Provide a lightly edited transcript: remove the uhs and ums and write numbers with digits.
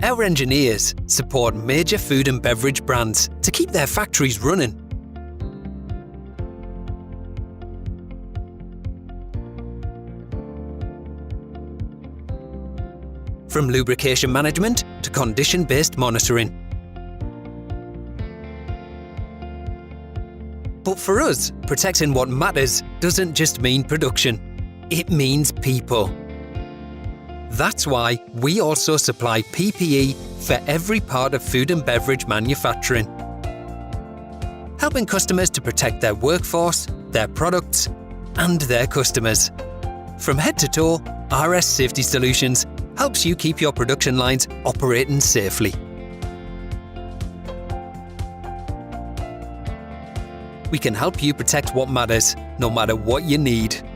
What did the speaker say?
Our engineers support major food and beverage brands to keep their factories running. From lubrication management to condition-based monitoring. But for us, protecting what matters doesn't just mean production, it means people. That's why we also supply PPE for every part of food and beverage manufacturing, helping customers to protect their workforce, their products, and their customers. From head to toe, RS Safety Solutions helps you keep your production lines operating safely. We can help you protect what matters, no matter what you need.